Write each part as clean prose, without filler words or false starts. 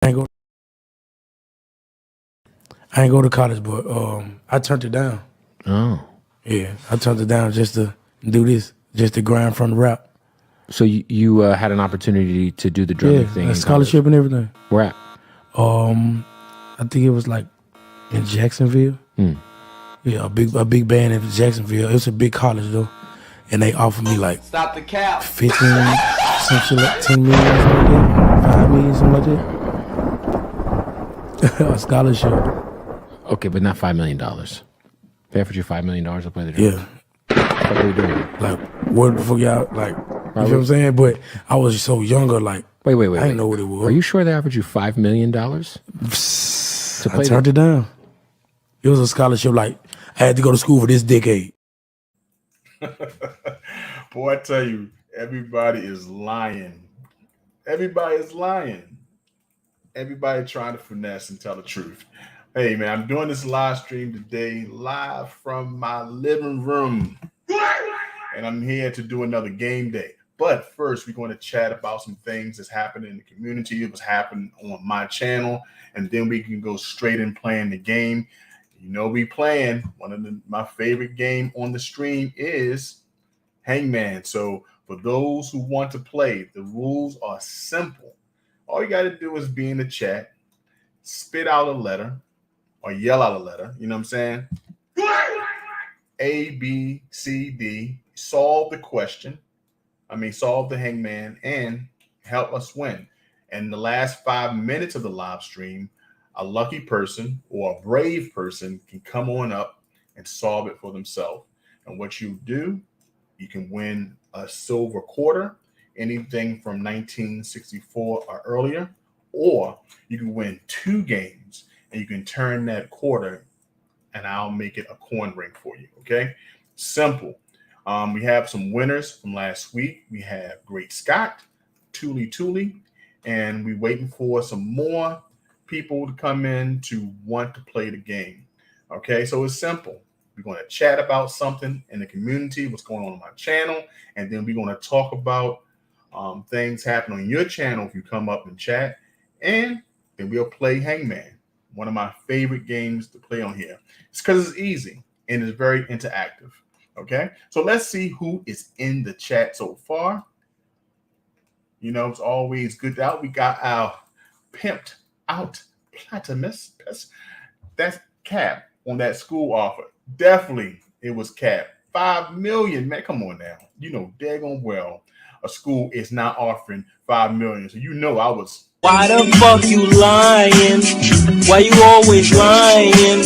I ain't go. I ain't go to college, but I turned it down. Oh, Yeah, I turned it down just to do this, just to grind from the rap. so you had an opportunity to do the drumming thing a in scholarship college. and everything. Where at? I think it was like in Jacksonville. Yeah, a big band in Jacksonville. It was a big college though, and they offered me like Stop the cap. 15, some shit like 10 million, something like that, 5 million, something like that. A scholarship. Okay, but not $5 million. They offered you $5 million to play the drum. Yeah, What are you doing? like what the fuck y'all like? You Right, feel what I'm saying? But I was so younger, like Wait. I didn't know what it was. Are you sure they offered you $5 million to I play turned it down. It was a scholarship. Like I had to go to school for this decade. Boy, I tell you, everybody is lying. Everybody is lying. Everybody trying to finesse and tell the truth. Hey, man, I'm doing this live stream today, live from my living room. And I'm here to do another game day. But first, we're going to chat about some things that's happening in the community. It was happening on my channel. And then we can go straight in playing the game. You know, we playing one of my favorite game on the stream is Hangman. So for those who want to play, the rules are simple. All you got to do is be in the chat, spit out a letter or yell out a letter. You know what I'm saying? A, B, C, D. Solve the question. Solve the hangman and help us win. And the last 5 minutes of the live stream, a lucky person or a brave person can come on up and solve it for themselves. And what you do, you can win a silver quarter, anything from 1964 or earlier, or you can win 2 games and you can turn that quarter and I'll make it a coin ring for you. Okay. Simple. We have some winners from last week. We have Great Scott, Thule, and we're waiting for some more people to come in to want to play the game. Okay, so it's simple. We're going to chat about something in the community, what's going on my channel, and then we're going to talk about things happening on your channel if you come up and chat, and then we'll play Hangman, one of my favorite games to play on here. It's because it's easy and it's very interactive. Okay, so let's see who is in the chat so far. You know, it's always good out. We got our pimped out Platimus. That's Cap on that school offer. Definitely, it was Cap. 5 million, man. Come on now. You know, daggone well, a school is not offering 5 million. So you know I was. Why the fuck you lying? Why you always lying?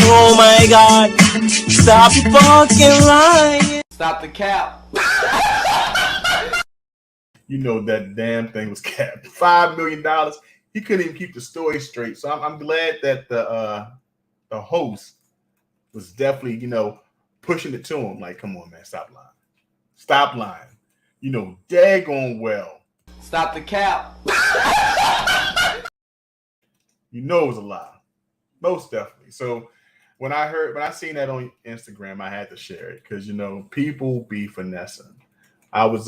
Oh my god. Stop fucking lying. Stop the cap. You know that damn thing was capped. $5 million. He couldn't even keep the story straight. So I'm glad that the host was definitely, you know, pushing it to him. Like, come on, man, stop lying. Stop lying. You know, daggone well. Stop the cap. You know it was a lie. Most definitely. So when I seen that on Instagram, I had to share it because, you know, people be finessing. I was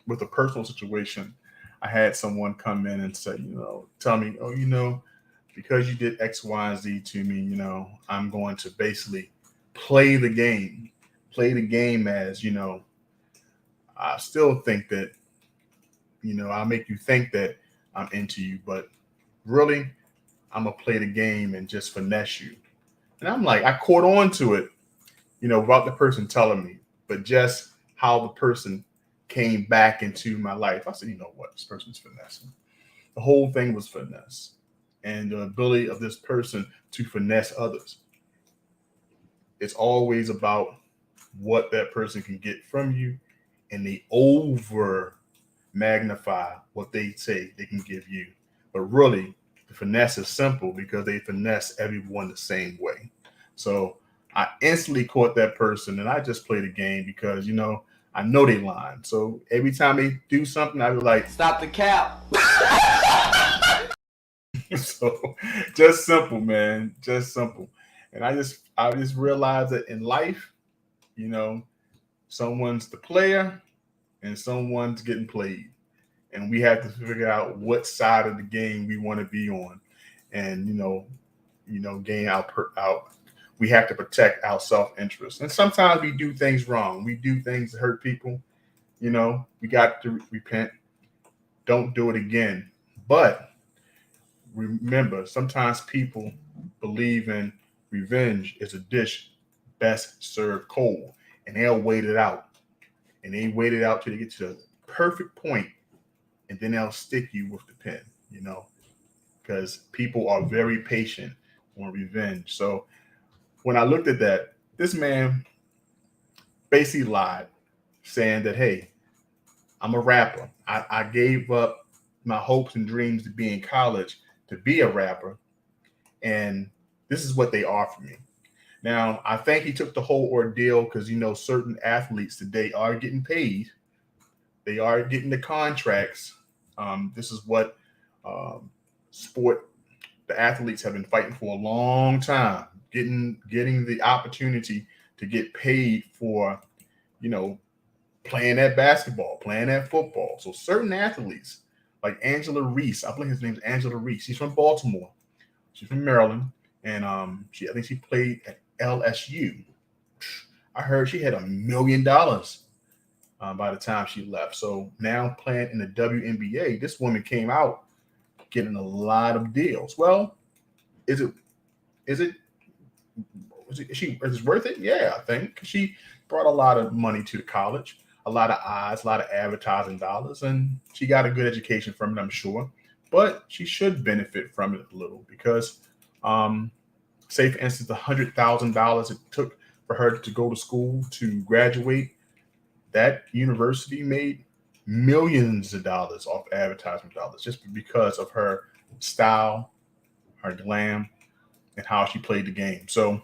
with a personal situation. I had someone come in and say, you know, tell me, oh, you know, because you did X, Y, and Z to me, you know, I'm going to basically play the game as, you know, I still think that, you know, I'll make you think that I'm into you, but really, I'm going to play the game and just finesse you. And I'm like, I caught on to it, you know, without the person telling me, but just how the person came back into my life. I said, you know what? This person's finessing. The whole thing was finesse and the ability of this person to finesse others. It's always about what that person can get from you, and they over magnify what they say they can give you. But really, the finesse is simple because they finesse everyone the same way. So I instantly caught that person and I just played a game because, you know, I know they lying. So every time they do something, I be like, stop the cap. So just simple, man. Just simple. And I just realized that in life, you know, someone's the player and someone's getting played. and we have to figure out what side of the game we want to be on, and gain out. We have to protect our self-interest, and sometimes we do things wrong. We do things that hurt people. We got to repent. Don't do it again. But remember, sometimes people believe in revenge is a dish best served cold, and they'll wait it out. And they wait it out till they get to the perfect point, and then they'll stick you with the pen, because people are very patient on revenge. So when I looked at that, this man basically lied, saying that, hey, I'm a rapper. I gave up my hopes and dreams to be in college to be a rapper, and this is what they offer me. Now, I think he took the whole ordeal because, certain athletes today are getting paid. They are getting the contracts. This is what the athletes have been fighting for a long time, getting the opportunity to get paid for, playing that basketball, playing that football. So certain athletes, like Angela Reese, I believe his name is Angela Reese. She's from Baltimore. She's from Maryland, and I think she played at LSU. I heard she had $1 million by the time she left. So now playing in the WNBA, this woman came out getting a lot of deals. Well, is it worth it? Yeah, I think she brought a lot of money to the college, a lot of eyes, a lot of advertising dollars, and she got a good education from it, I'm sure. But she should benefit from it a little because, say for instance, the $100,000 it took for her to go to school to graduate, that university made millions of dollars off advertisement dollars just because of her style, her glam, and how she played the game. So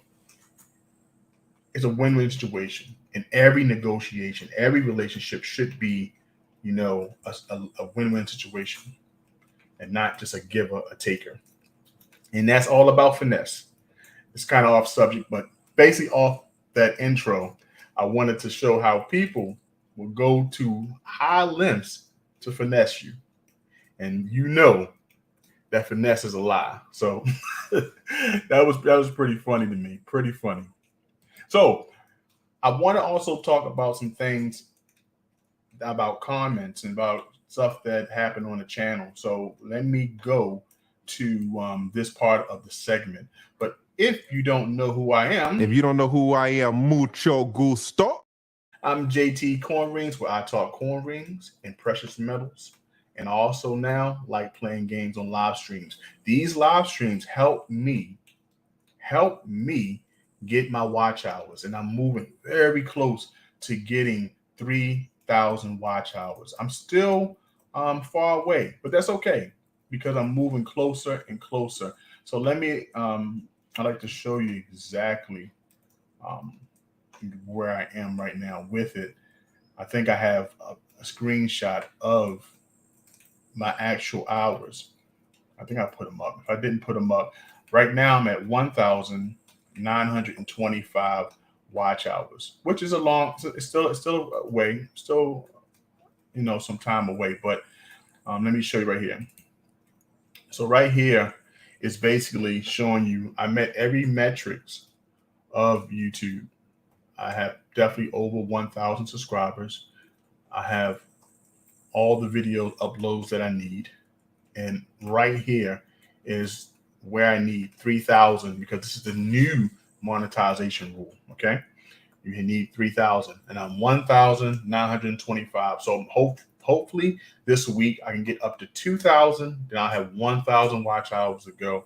it's a win-win situation. In every negotiation, every relationship should be, a win-win situation and not just a giver, a taker. And that's all about finesse. It's kind of off subject, but basically off that intro, I wanted to show how people will go to high lengths to finesse you. And that finesse is a lie. So that was pretty funny to me. Pretty funny. So I want to also talk about some things about comments and about stuff that happened on the channel. So let me go to this part of the segment. But if you don't know who I am, mucho gusto. I'm JTCoinRings, where I talk coin rings and precious metals, and also now like playing games on live streams. These live streams help me get my watch hours, and I'm moving very close to getting 3,000 watch hours. I'm still far away, but that's okay because I'm moving closer and closer. So let me, I'd like to show you exactly where I am right now with it. I think I have a screenshot of my actual hours. I think I put them up. If I didn't put them up, right now I'm at 1,925 watch hours, which is it's still away, still, some time away. But let me show you right here. So right here is basically showing you I met every metrics of YouTube. I have definitely over 1,000 subscribers. I have all the video uploads that I need. And right here is where I need 3,000 because this is the new monetization rule. Okay. You need 3,000 and I'm 1,925. So hopefully this week I can get up to 2,000. Then I'll have 1,000 watch hours to go.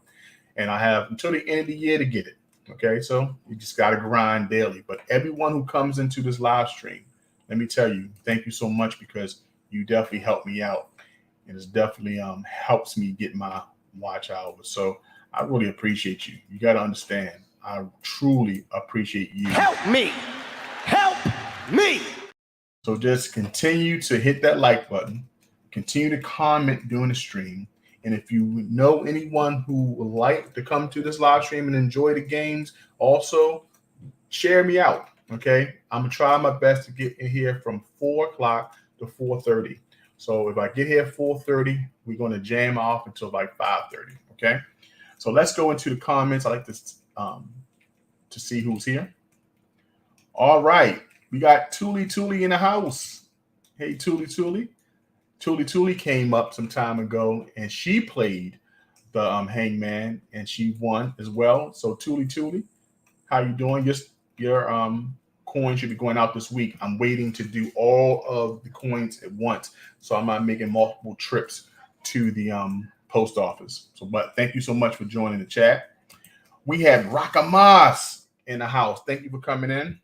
And I have until the end of the year to get it. Okay, so you just got to grind daily. But everyone who comes into this live stream, let me tell you, thank you so much because you definitely helped me out. And it's definitely helps me get my watch hours. So I really appreciate you. You got to understand, I truly appreciate you. Help me. Help me. So just continue to hit that like button. Continue to comment during the stream. And if you know anyone who would like to come to this live stream and enjoy the games, also share me out. Okay. I'm going to try my best to get in here from 4 o'clock to 4:30. So if I get here at 4:30, we're going to jam off until like 5:30. Okay. So let's go into the comments. I like this to see who's here. All right. We got Tuli in the house. Hey, Tuli. Tuli came up some time ago and she played the hangman and she won as well. So Tuli, how you doing? Your coin should be going out this week. I'm waiting to do all of the coins at once, so I'm not making multiple trips to the post office. So, but thank you so much for joining the chat. We have Rakamas in the house. Thank you for coming in.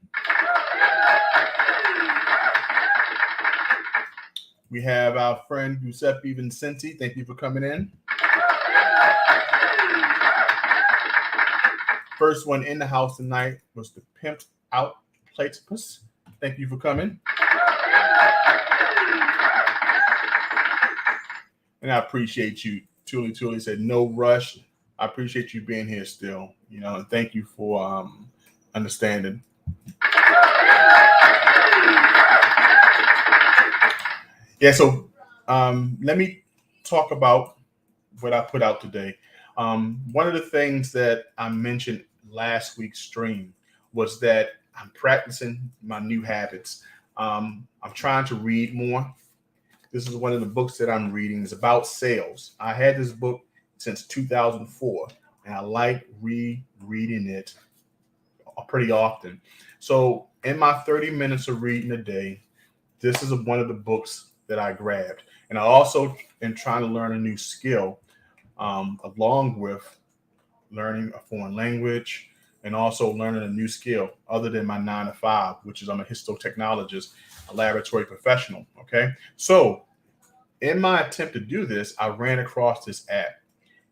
We have our friend Giuseppe Vincenti. Thank you for coming in. First one in the house tonight was the Pimped Out Platypus. Thank you for coming. And I appreciate you. Tuli said no rush. I appreciate you being here still, you know, and thank you for understanding. Yeah, so let me talk about what I put out today. One of the things that I mentioned last week's stream was that I'm practicing my new habits. I'm trying to read more. This is one of the books that I'm reading. It's about sales. I had this book since 2004, and I like rereading it pretty often. So in my 30 minutes of reading a day, this is one of the books that I grabbed. And I also am trying to learn a new skill, along with learning a foreign language and also learning a new skill other than my 9-to-5, which is I'm a histotechnologist, a laboratory professional. Okay. So in my attempt to do this, I ran across this app,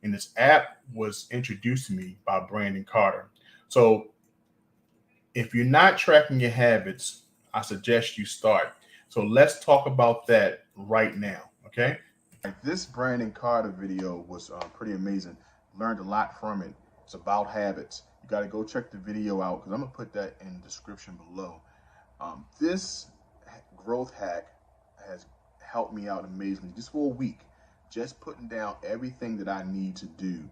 and this app was introduced to me by Brandon Carter. So if you're not tracking your habits, I suggest you start. So let's talk about that right now. Okay. This Brandon Carter video was pretty amazing. Learned a lot from it. It's about habits. You got to go check the video out because I'm going to put that in the description below. This growth hack has helped me out amazingly just for a week. Just putting down everything that I need to do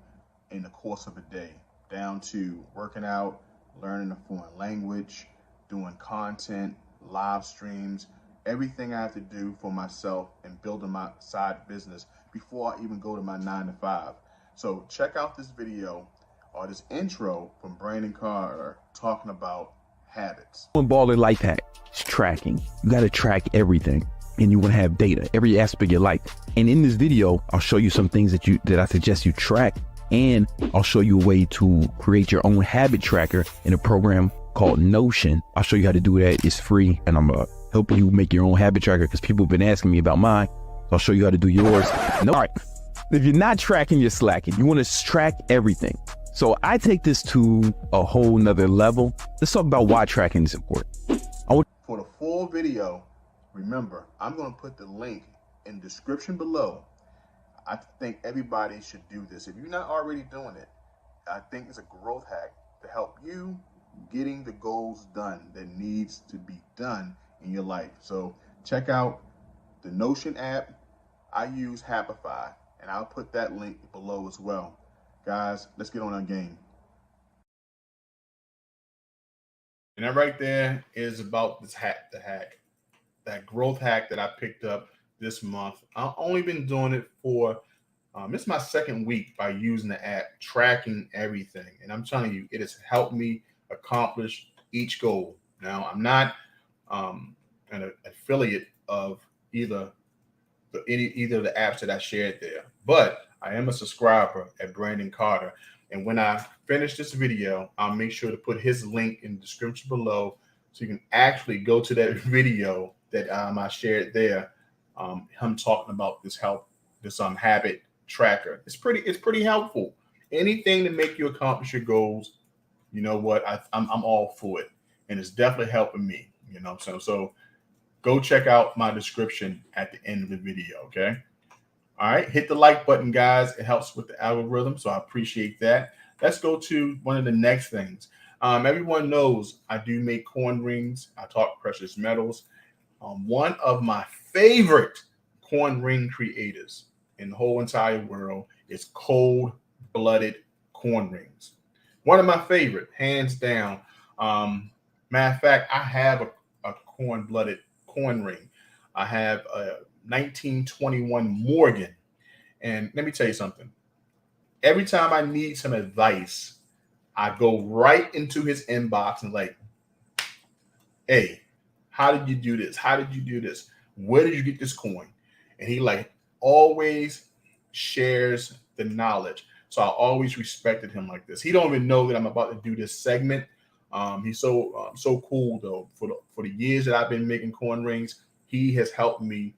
in the course of a day, down to working out, learning a foreign language, doing content, live streams, everything I have to do for myself and building my side business before I even go to my 9-to-5. So check out this video or this intro from Brandon Carter talking about habits. One baller life hack is tracking. You got to track everything, and you want to have data, every aspect of your life. And in this video, I'll show you some things that I suggest you track, and I'll show you a way to create your own habit tracker in a program called Notion. I'll show you how to do that. It's free, and I'm helping you make your own habit tracker because people have been asking me about mine. So I'll show you how to do yours. All right. If you're not tracking, you're slacking. You want to track everything. So I take this to a whole nother level. Let's talk about why tracking is important. For the full video, remember, I'm going to put the link in the description below. I think everybody should do this. If you're not already doing it, I think it's a growth hack to help you getting the goals done that needs to be done in your life. So check out the Notion app. I use Happify, and I'll put that link below as well. Guys, let's get on our game. And that right there is about this hack, that growth hack that I picked up this month. I've only been doing it for, it's my second week by using the app, tracking everything. And I'm telling you, it has helped me accomplish each goal. Now, I'm not an affiliate of either of the apps that I shared there, but I am a subscriber at Brandon Carter. And when I finish this video, I'll make sure to put his link in the description below so you can actually go to that video that I shared there. Him talking about this habit tracker. It's pretty helpful. Anything to make you accomplish your goals, you know what? I'm all for it, and it's definitely helping me. You know, so go check out my description at the end of the video. Okay. All right, hit the like button, guys. It helps with the algorithm, so I appreciate that. Let's go to one of the next things. Everyone knows I do make coin rings. I talk precious metals. One of my favorite coin ring creators in the whole entire world is Cold-Blooded Coin Rings. One of my favorite, hands down. Matter of fact, I have a coin-blooded coin ring. I have a 1921 Morgan. And let me tell you something. Every time I need some advice, I go right into his inbox and like, hey, how did you do this? How did you do this? Where did you get this coin? And he like always shares the knowledge. So I always respected him like this. He don't even know that I'm about to do this segment. He's so cool though. For the years that I've been making coin rings, he has helped me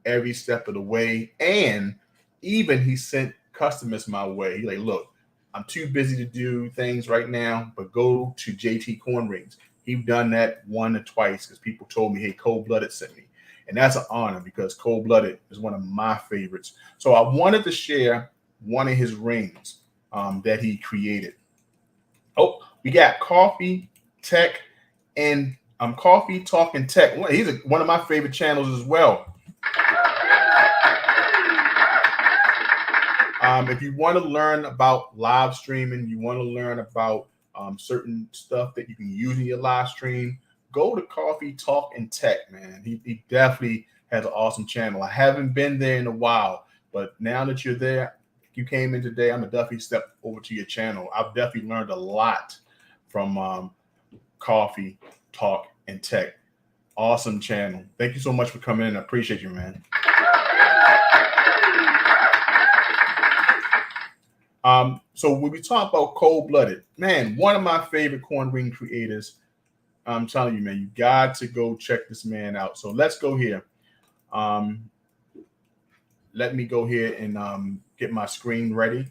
every step of the way. And even he sent customers my way. He's like, look, I'm too busy to do things right now, but go to JTCoinRings. He's done that one or twice because people told me, hey, Cold-Blooded sent me. And that's an honor because Cold-Blooded is one of my favorites. So I wanted to share one of his rings that he created. Oh, we got Coffee Tech and Coffee Talking Tech. He's one of my favorite channels as well. If you want to learn about live streaming, you want to learn about certain stuff that you can use in your live stream, go to Coffee Talk and Tech, man. He definitely has an awesome channel. I haven't been there in a while, but now that you're there, you came in today, I'm going to definitely step over to your channel. I've definitely learned a lot from Coffee Talk and Tech. Awesome channel. Thank you so much for coming in. I appreciate you, man. So when we talk about Cold-Blooded, man, one of my favorite coin ring creators. I'm telling you, man, you got to go check this man out. So let's go here. Let me go here and get my screen ready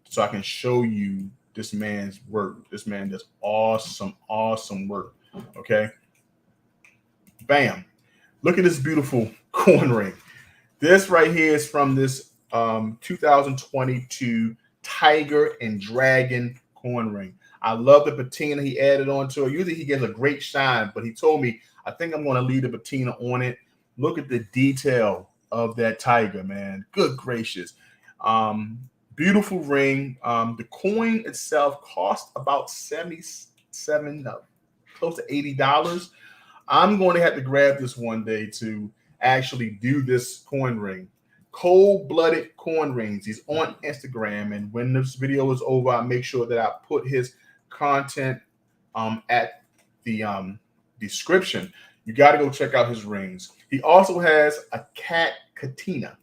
so I can show you this man's work. This man does awesome, awesome work. Okay. Bam. Look at this beautiful coin ring. This right here is from this 2022 Tiger and Dragon coin ring. I love the patina he added onto it. Usually he gives a great shine, but he told me, I think I'm going to leave the patina on it. Look at the detail of that tiger, man. Good gracious. Beautiful ring. The coin itself cost about $77, close to $80. I'm going to have to grab this one day to actually do this coin ring. Cold-Blooded Coin Rings. He's on Instagram, and when this video is over, I'll make sure that I put his content at the description. You got to go check out his rings. He also has a cat Katina.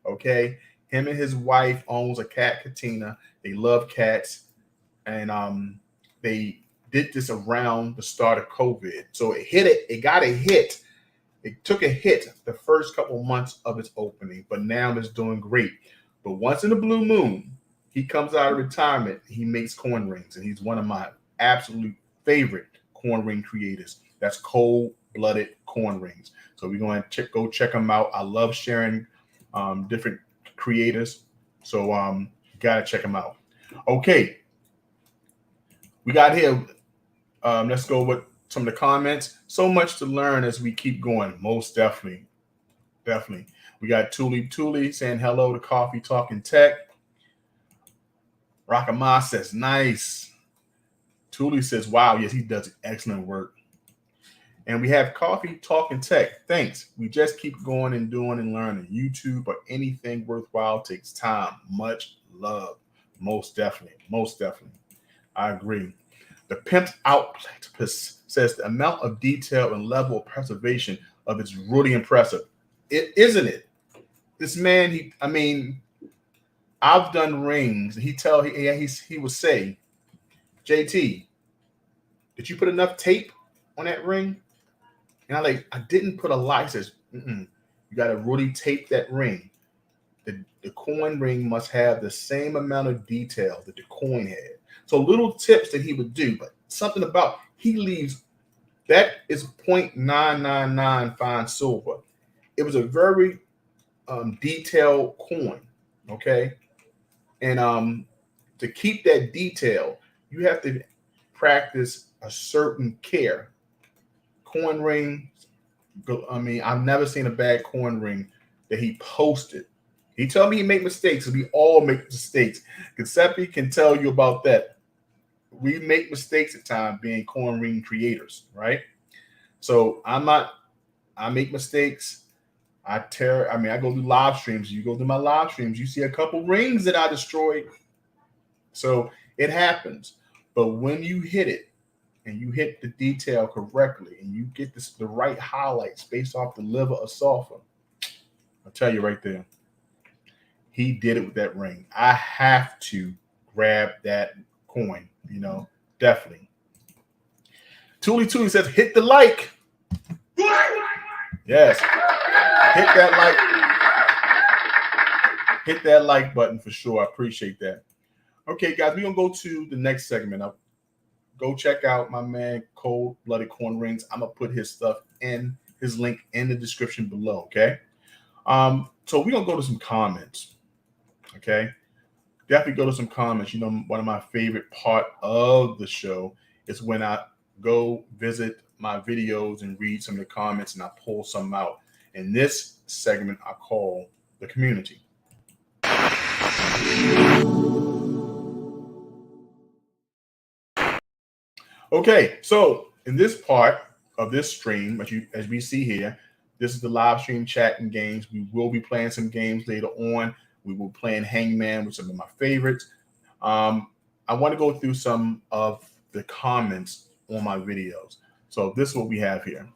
Okay, him and his wife owns a cat Katina. They love cats, and they did this around the start of COVID. So it got a hit. It took a hit the first couple months of its opening, but now it's doing great. But once in a blue moon, he comes out of retirement. He makes coin rings, and he's one of my absolute favorite coin ring creators. That's Cold-Blooded Coin Rings. So we're going to go check him out. I love sharing different creators, so you gotta check him out. Okay, we got here. Let's go with some of the comments. So much to learn as we keep going. Most definitely. We got Tuli saying hello to Coffee Talking Tech. Rakama says nice. Tuli says wow, yes, he does excellent work. And we have Coffee Talking Tech. Thanks. We just keep going and doing and learning. YouTube or anything worthwhile takes time. Much love. Most definitely. I agree. The Pimped Out Platypus says the amount of detail and level of preservation of it's really impressive. Isn't it? This man, I've done rings. He would say, JT, did you put enough tape on that ring? And I didn't put a lot. He says, you got to really tape that ring. The coin ring must have the same amount of detail that the coin had. So little tips that he would do, but something about he leaves, that is 0.999 fine silver. It was a very detailed coin, okay? And to keep that detail, you have to practice a certain care. Coin ring, I've never seen a bad coin ring that he posted. He told me he make mistakes, and we all make mistakes. Giuseppe can tell you about that. We make mistakes at times being coin ring creators, right? So I make mistakes. I go through live streams. You go through my live streams, you see a couple rings that I destroyed. So it happens. But when you hit it and you hit the detail correctly and you get the right highlights based off the liver of sulfur, I'll tell you right there, he did it with that ring. I have to grab that coin, definitely. Toolie says, hit the like. Yes. Hit that like button for sure. I appreciate that. Okay, guys, we're going to go to the next segment. Go check out my man, ColdBlooded Coin Rings. I'm going to put his stuff his link in the description below, okay? So we're going to go to some comments, okay? Definitely go to some comments. One of my favorite part of the show is when I go visit my videos and read some of the comments and I pull some out. In this segment, I call the community. Okay, so in this part of this stream, as we see here, this is the live stream chat and games. We will be playing some games later on. We will be playing Hangman, which is some of my favorites. I want to go through some of the comments on my videos. So this is what we have here.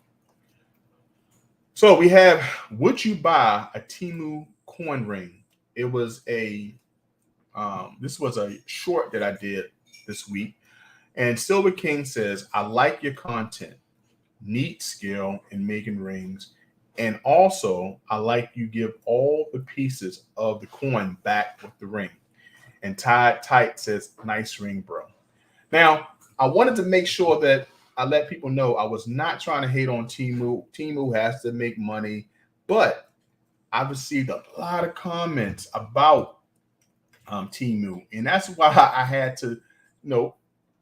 So we have, would you buy a Temu coin ring? It was this was a short that I did this week. And Silver King says, I like your content, neat skill in making rings. And also, I like you give all the pieces of the coin back with the ring. And Tied Tight says, nice ring, bro. Now, I wanted to make sure that I let people know I was not trying to hate on Temu. Temu has to make money, but I've received a lot of comments about Temu, and that's why I had to,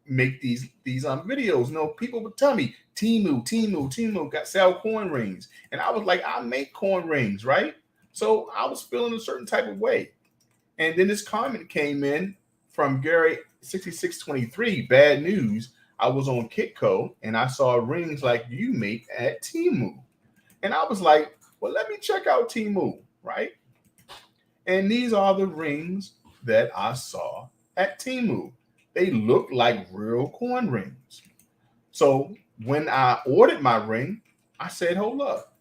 make these videos. People would tell me Temu got sell coin rings, and I was like, I make coin rings, right? So I was feeling a certain type of way, and then this comment came in from Gary 6623. Bad news. I was on Kitco and I saw rings like you make at Temu. And I was like, well, let me check out Temu, right? And these are the rings that I saw at Temu. They look like real coin rings. So when I ordered my ring, I said, hold up,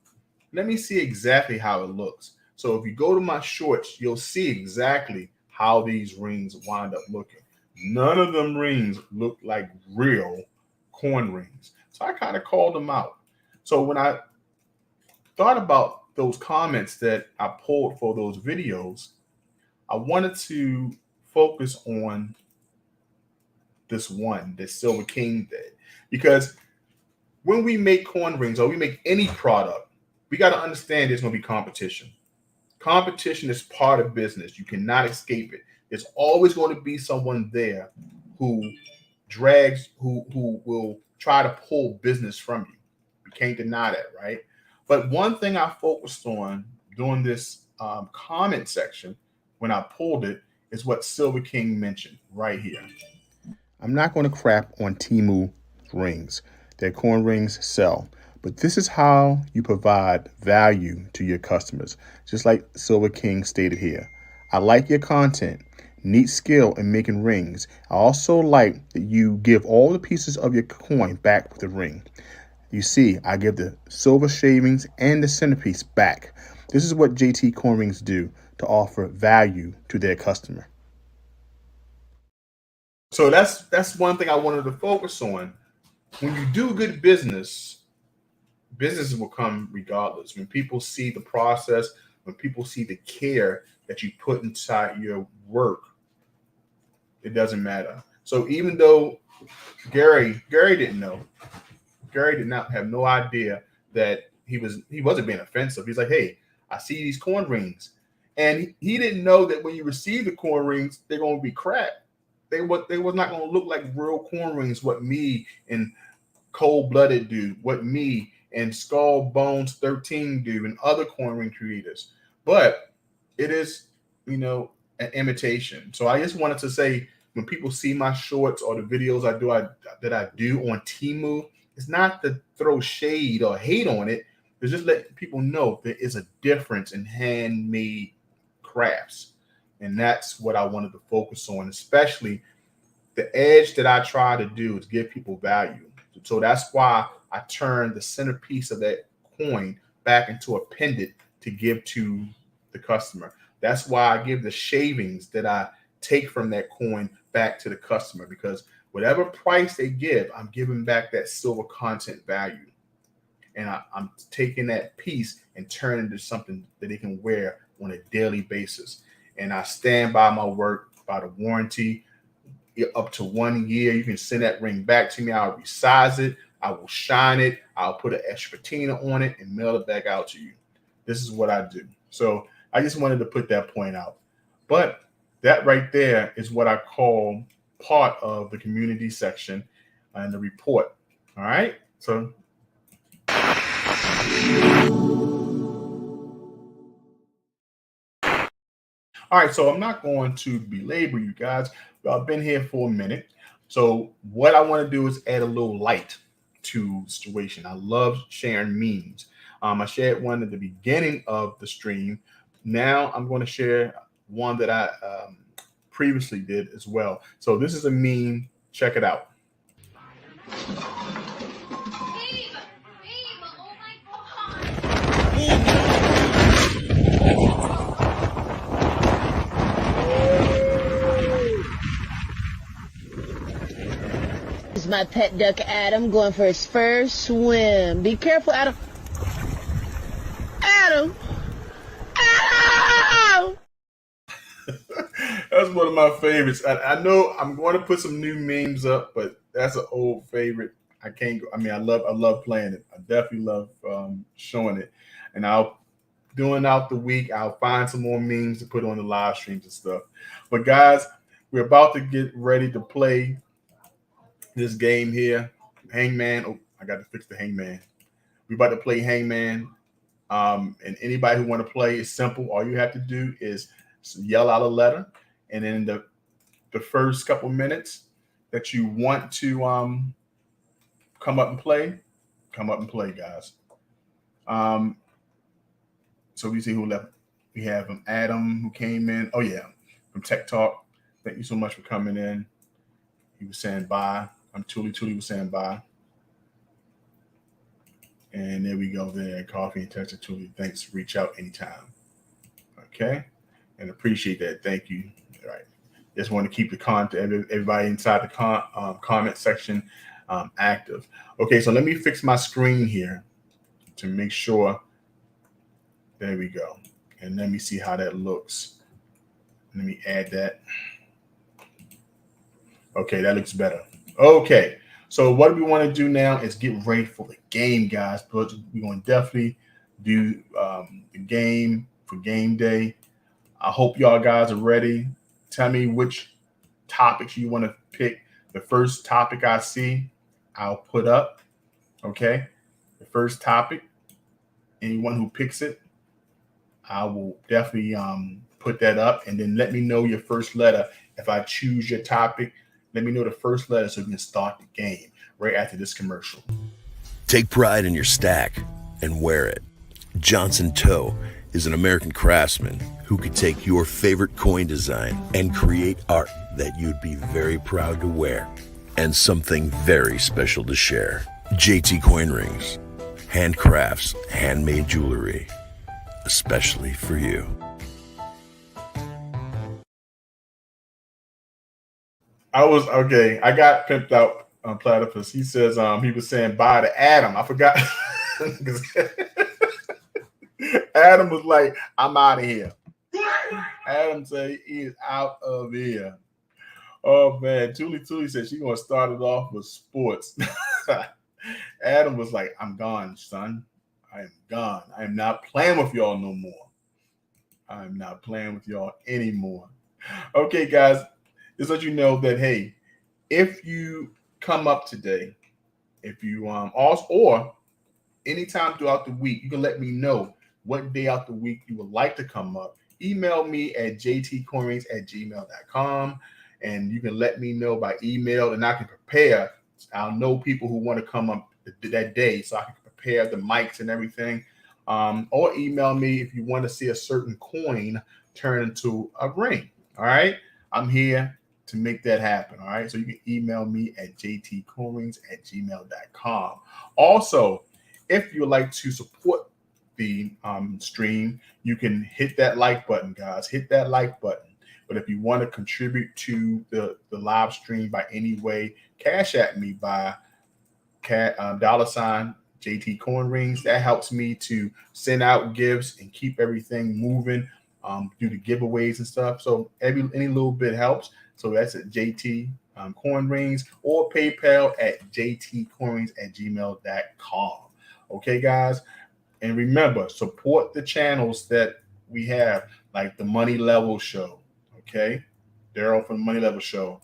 let me see exactly how it looks. So if you go to my shorts, you'll see exactly how these rings wind up looking. None of them rings look like real coin rings. So I kind of called them out. So when I thought about those comments that I pulled for those videos, I wanted to focus on this one that Silver King did. Because when we make coin rings or we make any product, we got to understand there's going to be competition. Competition is part of business. You cannot escape it. There's always going to be someone there who will try to pull business from you. You can't deny that, right? But one thing I focused on during this comment section when I pulled it is what Silver King mentioned right here. I'm not going to crap on Temu rings. Their coin rings sell. But this is how you provide value to your customers. Just like Silver King stated here. I like your content. Neat skill in making rings. I also like that you give all the pieces of your coin back with the ring. You see, I give the silver shavings and the centerpiece back. This is what JTCoinRings do to offer value to their customer. So that's one thing I wanted to focus on. When you do good business, business will come regardless. When people see the process, when people see the care that you put inside your work, it doesn't matter. So even though Gary didn't know, Gary did not have no idea that he wasn't being offensive. He's like, hey, I see these coin rings. And he didn't know that when you receive the coin rings, they're going to be crap. They was not going to look like real coin rings, what me and ColdBlooded do, what me and Skull Bones 13 do, and other coin ring creators. but it is, an imitation. So I just wanted to say, when people see my shorts or the videos that I do on Temu, it's not to throw shade or hate on it. It's just let people know there is a difference in handmade crafts. And that's what I wanted to focus on, especially the edge that I try to do is give people value. So that's why I turned the centerpiece of that coin back into a pendant to give to the customer. That's why I give the shavings that I take from that coin back to the customer, because whatever price they give, I'm giving back that silver content value. And I'm taking that piece and turning it into something that they can wear on a daily basis. And I stand by my work, by the warranty. Up to 1 year, you can send that ring back to me. I'll resize it. I will shine it. I'll put an extra patina on it and mail it back out to you. This is what I do. So I just wanted to put that point out. But that right there is what I call part of the community section and the report. All right. So all right, so I'm not going to belabor you guys. I've been here for a minute. So what I want to do is add a little light to the situation. I love sharing memes. I shared one at the beginning of the stream. Now I'm going to share one that I previously did as well. So this is a meme. Check it out. My pet duck Adam going for his first swim. Be careful, Adam. Adam! Adam! That's one of my favorites. I know I'm going to put some new memes up, but that's an old favorite. I can't go. I mean, I love playing it. I definitely love showing it. And doing out the week, I'll find some more memes to put on the live streams and stuff. But guys, we're about to get ready to play this game here, Hangman. Oh, I got to fix the Hangman. We're about to play Hangman. And anybody who want to play, is simple. All you have to do is yell out a letter, and then the first couple minutes that you want to come up and play, guys. So we see who left. We have Adam, who came in. Oh yeah, from Tech Talk. Thank you so much for coming in. He was saying bye. Tuli was saying bye. And there we go there. Coffee and text to Tuli. Thanks. Reach out anytime. Okay. And appreciate that. Thank you. All right. Just want to keep the content, everybody inside the comment section active. Okay. So let me fix my screen here to make sure. There we go. And let me see how that looks. Let me add that. Okay. That looks better. Okay, so what we want to do now is get ready for the game, guys. But we're going to definitely do the game for game day. I hope y'all guys are ready. Tell me which topics you want to pick. The first topic I see, I'll put up. Okay, the first topic. Anyone who picks it, I will definitely put that up. And then let me know your first letter. If I choose your topic, let me know the first letter so we can start the game right after this commercial. Take pride in your stack and wear it. Johnson Toe is an American craftsman who could take your favorite coin design and create art that you'd be very proud to wear and something very special to share. JTCoinRings, handcrafts, handmade jewelry, especially for you. I got pimped out on Platypus. He says he was saying bye to Adam. I forgot. Adam was like, I'm out of here. Adam said he is out of here. Oh man, Tuli said she's gonna start it off with sports. Adam was like, I'm gone, son. I am gone. I am not playing with y'all no more. I am not playing with y'all anymore. Okay, guys. Just let you know that, hey, if you come up today, if you also, or anytime throughout the week, you can let me know what day out the week you would like to come up, email me at jtcoinrings@gmail.com, and you can let me know by email, and I can prepare. I'll know people who want to come up that day, so I can prepare the mics and everything. Or email me if you want to see a certain coin turn into a ring. All right, I'm here to make that happen. All right, so you can email me at jtcoinrings@gmail.com. Also, if you would like to support the stream, you can hit that like button, guys. Hit that like button. But if you want to contribute to the live stream by any way, cash at me by $ JTCoinRings. That helps me to send out gifts and keep everything moving, do the giveaways and stuff. So any little bit helps. So that's at JTCoinRings or PayPal at jtcoinrings@gmail.com. Okay, guys. And remember, support the channels that we have, like the Money Level Show. Okay, Daryl from the Money Level Show,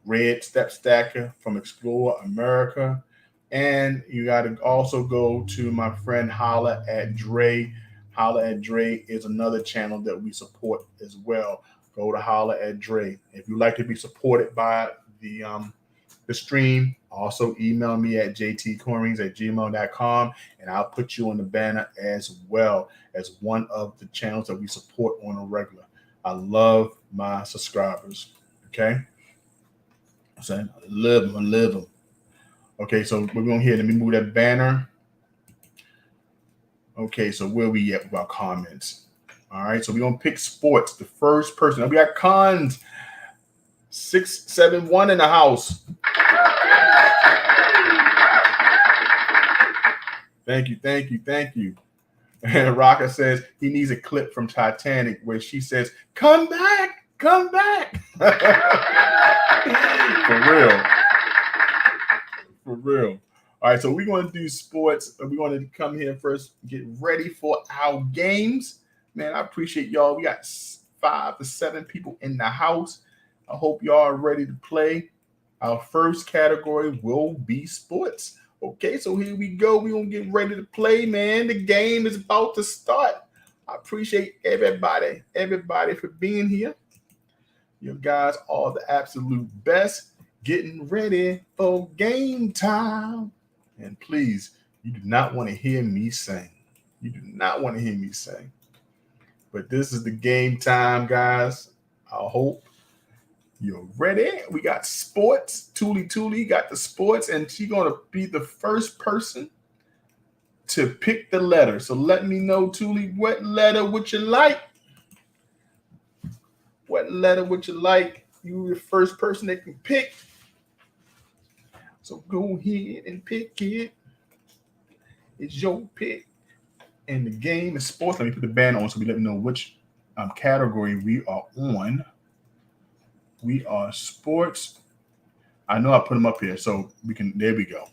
Red Step Stacker from Explore America, and you got to also go to my friend Holla at Dre. Holla at Dre is another channel that we support as well. Go to Holla at Dre. If you'd like to be supported by the stream, also email me at jtcoinrings@gmail.com, and I'll put you on the banner as well as one of the channels that we support on a regular. I love my subscribers. Okay, I'm saying I love them. Okay, so we're going here. Let me move that banner. Okay, so where we at with our comments? All right, so we're gonna pick sports. The first person. We got Cons 671 in the house. Thank you. And Rocka says he needs a clip from Titanic where she says, "Come back." For real. All right, so we're going to do sports. We're going to come here first, get ready for our games. Man, I appreciate y'all. We got 5 to 7 people in the house. I hope y'all are ready to play. Our first category will be sports. Okay, so here we go. We're going to get ready to play, man. The game is about to start. I appreciate everybody for being here. You guys are the absolute best. Getting ready for game time. And please, you do not want to hear me sing. But this is the game time, guys. I hope you're ready. We got sports. Tuli got the sports, and she's going to be the first person to pick the letter. So let me know, Tuli, what letter would you like? You're the first person that can pick. So go ahead and pick it. It's your pick. And the game is sports. Let me put the band on so we let me know which category we are on. We are sports. I know I put them up here so we can. There we go.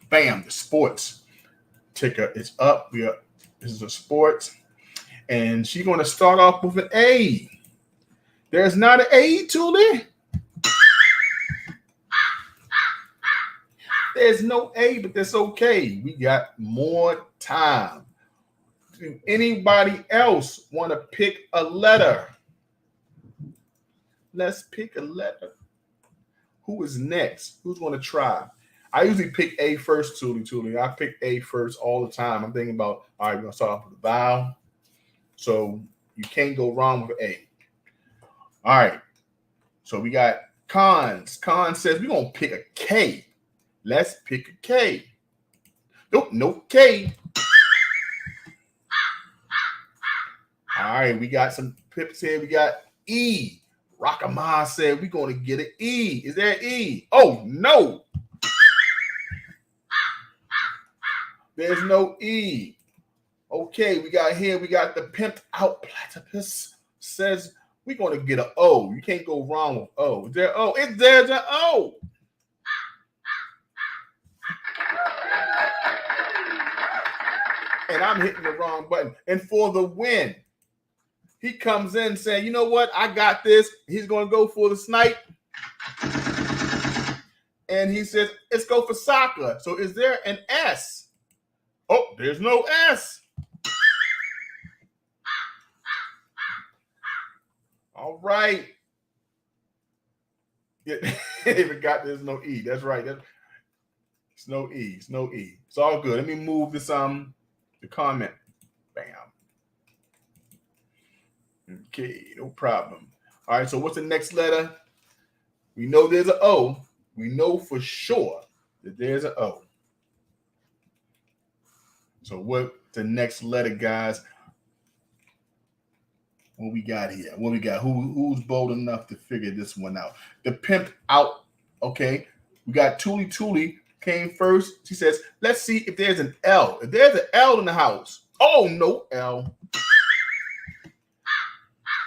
Bam! The sports ticker is up. This is a sports, and she's going to start off with an A. There's not an A, Tuli. There's no A, but that's okay. We got more time. Do anybody else want to pick a letter? Let's pick a letter. Who is next? Who's going to try? I usually pick A first, Tuli. I pick A first all the time. I'm thinking about, all right, we're going to start off with a vowel. So you can't go wrong with A. All right. So we got Cons. Cons says we're going to pick a K. Let's pick a K. Nope, no K. All right, we got some pips here. We got E. Rockama said we're going to get an E. Is there an E? Oh, no. There's no E. Okay, we got the pimped out platypus says we're going to get an O. You can't go wrong with O. Is there O? There's an O. And I'm hitting the wrong button. And for the win, he comes in saying, you know what? I got this. He's going to go for the snipe. And he says, let's go for soccer. So is there an S? Oh, there's no S. All right. Yeah, even got there's no E. That's right. It's no E. It's no E. It's all good. Let me move this the comment. Bam. Okay, no problem. All right, so what's the next letter? We know there's an O. We know for sure that there's an O. So what's the next letter, guys? What we got here? What we got? Who's bold enough to figure this one out? The pimp out. Okay, we got Tuli came first. She says, let's see if there's an L. If there's an L in the house. Oh, no L.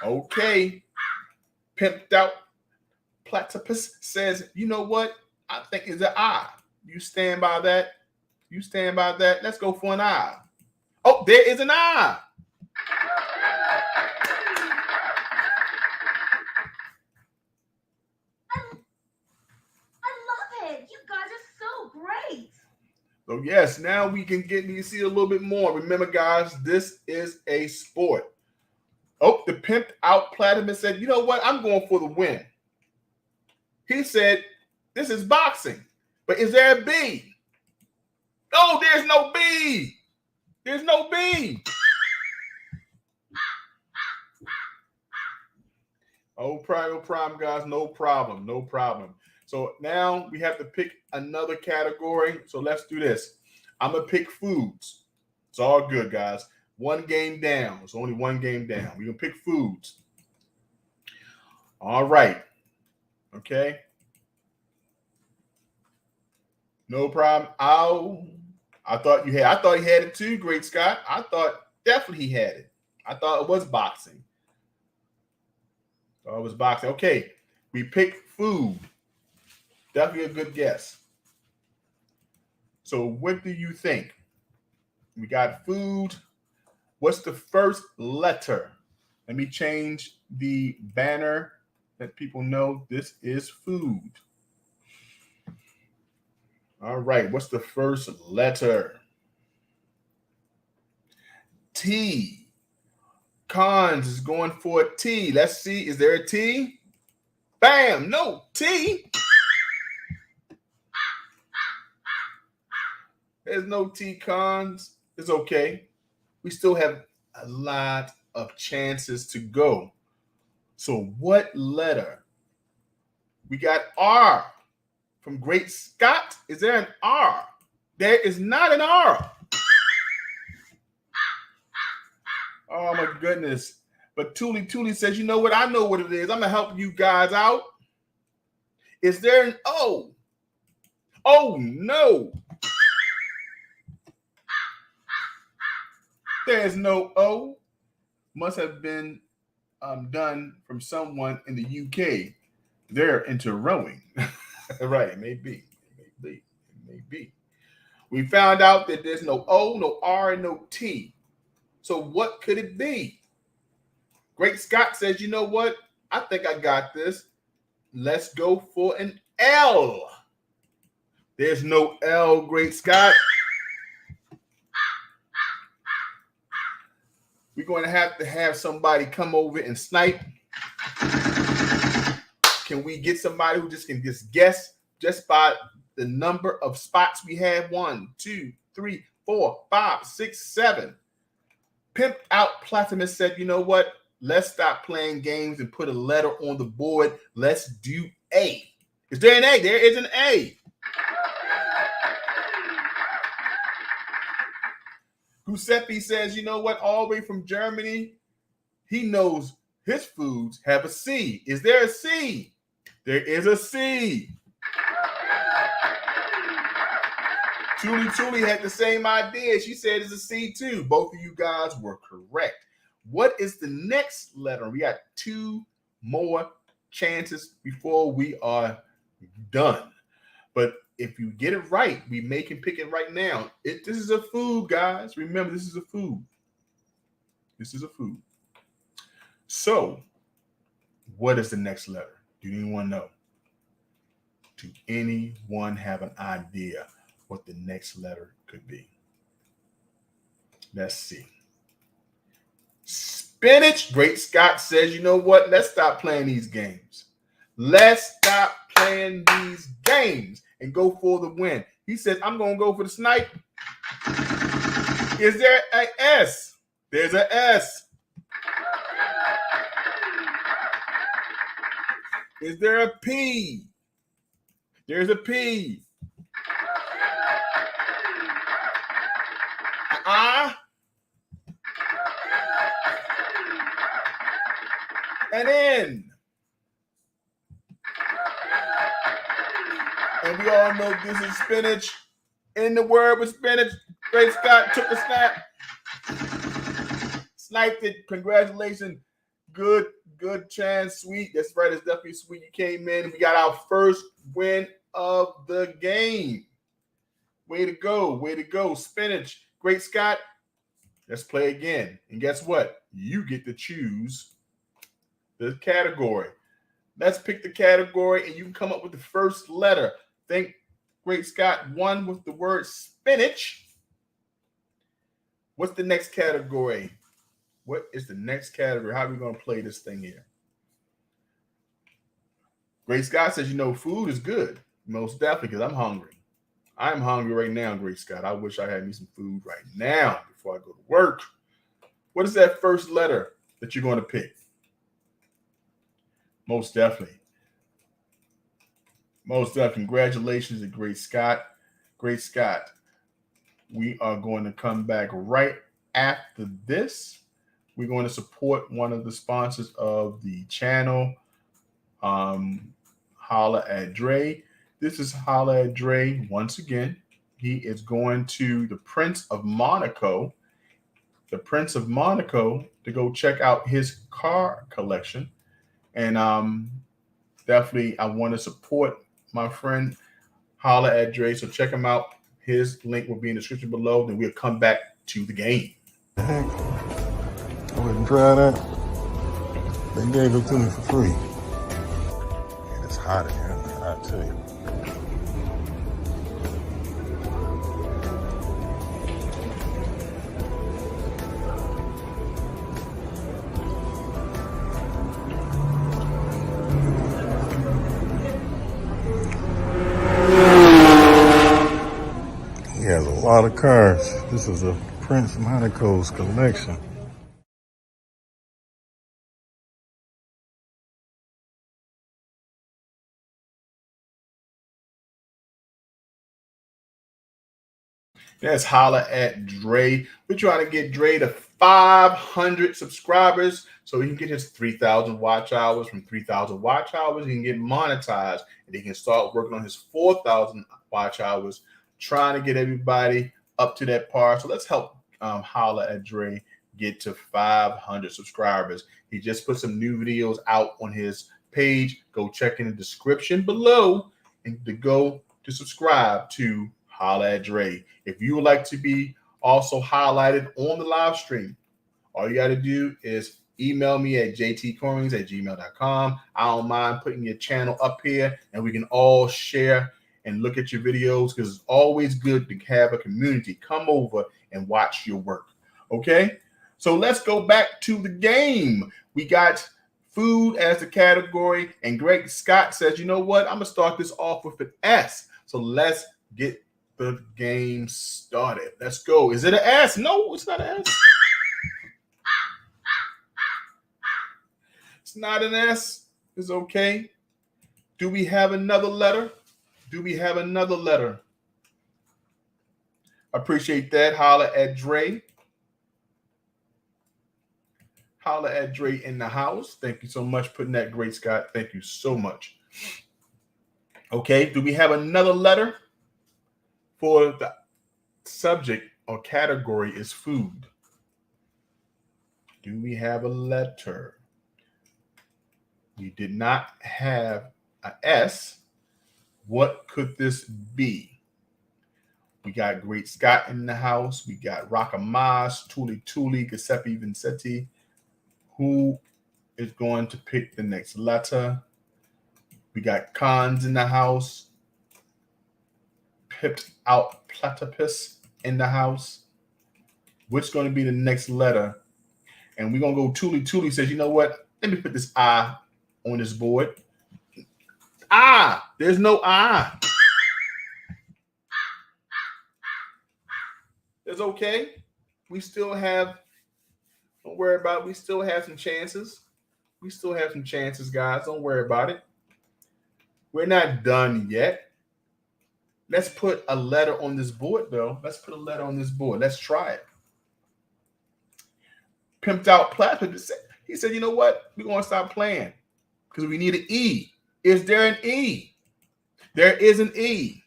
Okay. Pimped out platypus says, you know what? I think it's an I. You stand by that? You stand by that? Let's go for an I. Oh, there is an I. I love it. You guys are so great. So yes, now we can see a little bit more. Remember, guys, this is a sport. Oh, the pimped out platypus said, you know what? I'm going for the win. He said, this is boxing. But is there a B? No, there's no B. There's no B. Oh, prime, guys. No problem. No problem. So now we have to pick another category. So let's do this. I'm going to pick foods. It's all good, guys. One game down. It's only one game down. We're going to pick foods. All right. Okay. No problem. I thought you had it too, Great Scott. I thought definitely he had it. I thought it was boxing. Oh, it was boxing. Okay. We picked food. Definitely a good guess. So what do you think? We got food. What's the first letter? Let me change the banner. Let people know this is food. All right. What's the first letter? T. Cons is going for a T. Let's see. Is there a T? Bam. No T. There's no T, Cons. It's okay. We still have a lot of chances to go. So what letter? We got R from Great Scott. Is there an R? There is not an R. Oh, my goodness. But Tuli says, you know what? I know what it is. I'm going to help you guys out. Is there an O? Oh, no. There's no O. Must have been done from someone in the UK. They're into rowing. Right, it may be. It may be. We found out that there's no O, no R, and no T. So what could it be? Great Scott says, you know what? I think I got this. Let's go for an L. There's no L, Great Scott. We're going to have somebody come over and snipe. Can we get somebody who can guess just by the number of spots we have? 1, 2, 3, 4, 5, 6, 7. Pimped out Platinus said, you know what? Let's stop playing games and put a letter on the board. Let's do A. Is there an A? There is an A. Giuseppe says, you know what? All the way from Germany, he knows his foods have a C. Is there a C? There is a C. Tuli had the same idea. She said it's a C too. Both of you guys were correct. What is the next letter? We got 2 more chances before we are done. But if you get it right, we can pick it right now. This is a food, guys. Remember, this is a food. This is a food. So, what is the next letter? Do anyone know? Do anyone have an idea what the next letter could be? Let's see. Spinach. Great Scott says, you know what? Let's stop playing these games. Let's stop playing these games and go for the win. He says, I'm going to go for the snipe. Is there an S? There's an S. Is there a P? There's a P. An N. And we all know this is spinach. In the word with spinach, Great Scott took the snap. Sniped it. Congratulations. Good chance. Sweet. That's right. It's definitely sweet. You came in and we got our first win of the game. Way to go. Way to go. Spinach. Great Scott. Let's play again. And guess what? You get to choose the category. Let's pick the category and you can come up with the first letter. Think Great Scott won with the word spinach. What's the next category? What is the next category? How are we going to play this thing here? Great Scott says, you know, food is good. Most definitely, because I'm hungry. I'm hungry right now, Great Scott. I wish I had me some food right now before I go to work. What is that first letter that you're going to pick? Most definitely. Most definitely. Congratulations to Great Scott. Great Scott. We are going to come back right after this. We're going to support one of the sponsors of the channel, Holla at Dre. This is Holla at Dre once again. He is going to the Prince of Monaco. The Prince of Monaco to go check out his car collection. And definitely I want to support my friend Holla at Dre. So check him out. His link will be in the description below. Then we'll come back to the game. The heck? I wouldn't try that. They gave it to me for free. Man, it's hot in here. I tell you. He has a lot of cars. This is a Prince Monaco's collection. That's Holla at Dre. We're trying to get Dre to 500 subscribers so he can get his 3,000 watch hours. From 3,000 watch hours, he can get monetized and he can start working on his 4,000 watch hours, trying to get everybody up to that par. So let's help Holla at Dre get to 500 subscribers. He just put some new videos out on his page. Go check in the description below and to go to subscribe to Holla at Dre. If you would like to be also highlighted on the live stream, all you got to do is email me at JTCoinRings@gmail.com. I don't mind putting your channel up here and we can all share and look at your videos because it's always good to have a community come over and watch your work. Okay, so let's go back to the game. We got food as the category, and Greg Scott says, you know what? I'm going to start this off with an S. So let's get the game started. Let's go. Is it an S? No, it's not an S. It's not an S. It's okay. Do we have another letter? Do we have another letter? Appreciate that. Holla at Dre. Holla at Dre in the house. Thank you so much for putting that, Great Scott. Thank you so much. Okay, do we have another letter? For the subject or category is food. Do we have a letter? We did not have an S. What could this be? We got Great Scott in the house. We got Rockamas, Tuli Tuli, Giuseppe Vincetti. Who is going to pick the next letter? We got Cons in the house. Pipped out Platypus in the house. Which is going to be the next letter? And we're going to go Tuli. Tuli says, you know what? Let me put this I on this board. There's no I. It's okay. We still have, don't worry about it. We still have some chances. We still have some chances, guys. Don't worry about it. We're not done yet. Let's put a letter on this board, though. Let's put a letter on this board. Let's try it. Pimped Out Platinum. He said, you know what? We're going to stop playing because we need an E. Is there an E? There is an E.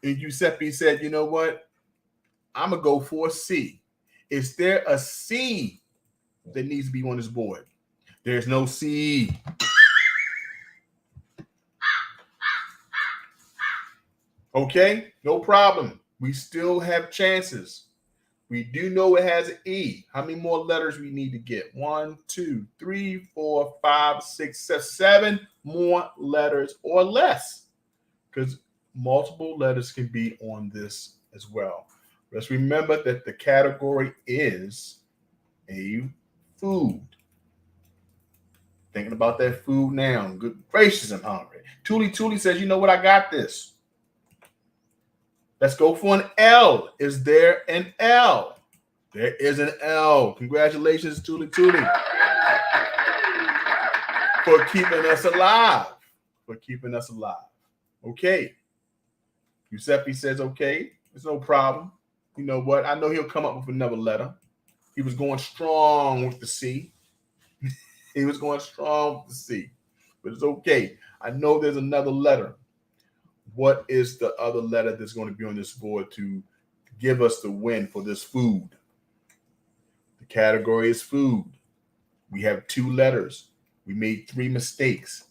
And Giuseppe said, you know what? I'm going to go for a C. Is there a C that needs to be on this board? There's no C. Okay, no problem. We still have chances. We do know it has an E. How many more letters we need to get? 1, 2, 3, 4, 5, 6, 7 more letters or less. Because multiple letters can be on this as well. Let's remember that the category is a food. Thinking about that food now. Good gracious, I'm hungry. Tuli says, you know what? I got this. Let's go for an L. Is there an L? There is an L. Congratulations, Tuli, for keeping us alive. For keeping us alive. Okay. Giuseppe says, okay, there's no problem. You know what? I know he'll come up with another letter. He was going strong with the C. He was going strong with the C. But it's okay. I know there's another letter. What is the other letter that's going to be on this board to give us the win for this food? The category is food. We have 2 letters. We made 3 mistakes.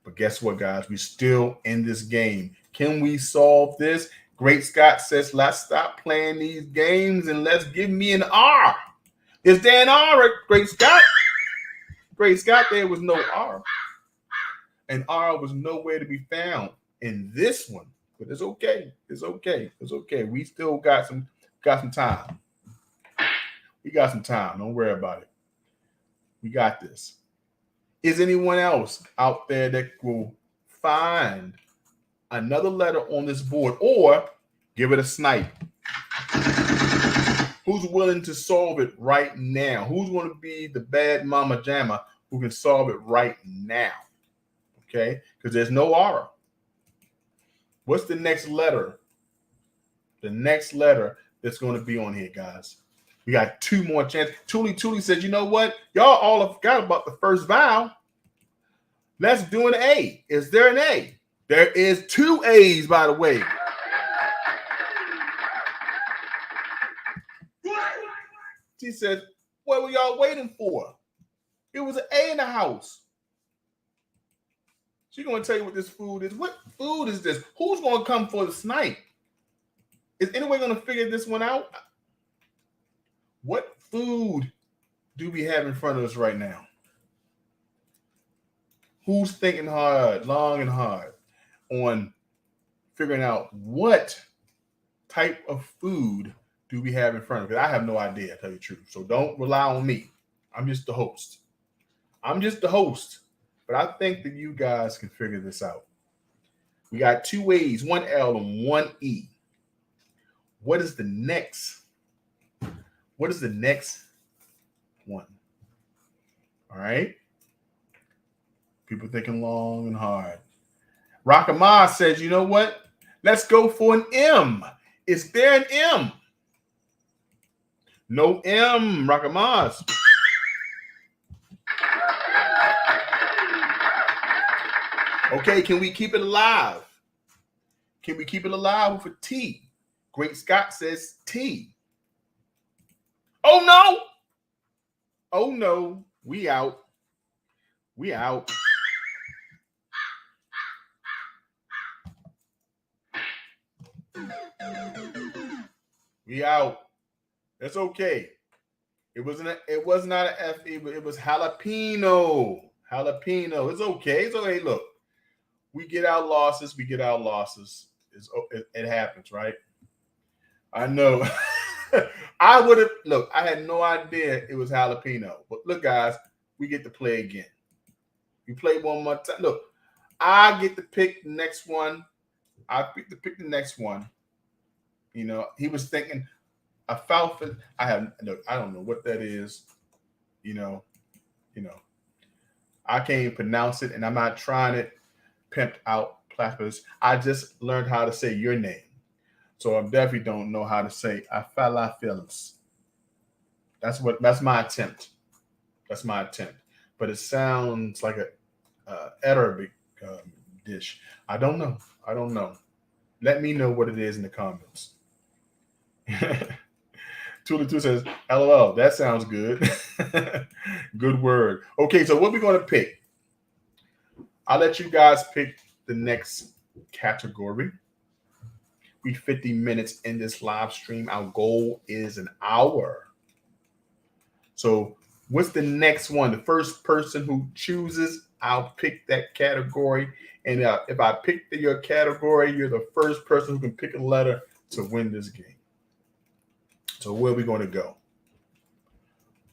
But guess what, guys? We're still in this game. Can we solve this? Great Scott says, let's stop playing these games and let's give me an R. Is there an R, Great Scott? Great Scott, there was no R. And R was nowhere to be found in this one. But it's okay. It's okay. It's okay. We still got some time. We got some time. Don't worry about it. We got this. Is anyone else out there that will find another letter on this board or give it a snipe? Who's willing to solve it right now? Who's going to be the bad mama jamma who can solve it right now? Okay, because there's no R. What's the next letter? The next letter that's going to be on here, guys. We got 2 more chances. Tuli said, you know what? Y'all all forgot about the first vowel. Let's do an A. Is there an A? There is 2 A's, by the way. She said, what were y'all waiting for? It was an A in the house. She's going to tell you what this food is. What food is this? Who's going to come for the snipe? Is anyone going to figure this one out? What food do we have in front of us right now? Who's thinking hard, long and hard on figuring out what type of food do we have in front of us? I have no idea, to tell you the truth. So don't rely on me. I'm just the host. But I think that you guys can figure this out. We got 2 A's, 1 L, and 1 E. What is the next? What is the next one? All right. People thinking long and hard. Rockama says, you know what? Let's go for an M. Is there an M? No M, Rockama's. Okay, can we keep it alive? Can we keep it alive with a T? Great Scott says T. Oh, no. Oh, no. We out. We out. We out. That's okay. It was not an F-E, but it was jalapeno. Jalapeno. It's okay. It's okay. Look, we get our losses. It happens, right? I know. I would have look. I had no idea it was jalapeno. But look, guys, we get to play again. We play one more time. Look, I get to pick the next one. I get to pick the next one. You know, he was thinking alfalfa. I don't know what that is. You know, I can't even pronounce it, and I'm not trying it. Pimped out platypus. I just learned how to say your name. So I definitely don't know how to say alfalfa. That's my attempt. That's my attempt. But it sounds like a Arabic dish. I don't know. Let me know what it is in the comments. Tula2 says, LOL, that sounds good. Good word. Okay, so what we're going to pick. I'll let you guys pick the next category. We 50 minutes in this live stream. Our goal is an hour. So what's the next one? The first person who chooses, I'll pick that category. And if I pick your category, you're the first person who can pick a letter to win this game. So where are we going to go?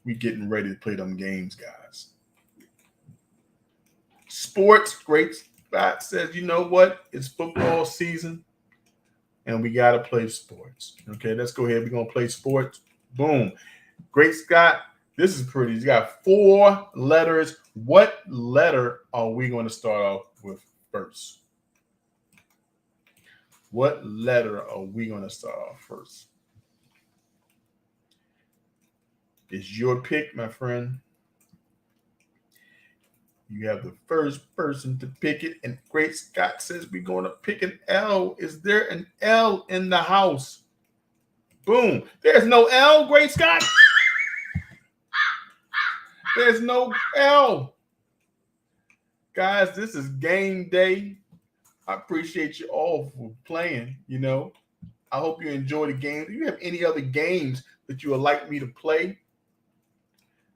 We getting ready to play them games, guys. Sports, great spot says, you know what? It's football season, and we got to play sports. Okay, let's go ahead. We're going to play sports. Boom. Great Scott. This is pretty. You got 4 letters. What letter are we going to start off with first? What letter are we going to start off first? It's your pick, my friend. You have the first person to pick it. And Great Scott says we're going to pick an L. Is there an L in the house? Boom. There's no L, Great Scott. There's no L. Guys, this is game day. I appreciate you all for playing, you know. I hope you enjoy the game. If you have any other games that you would like me to play,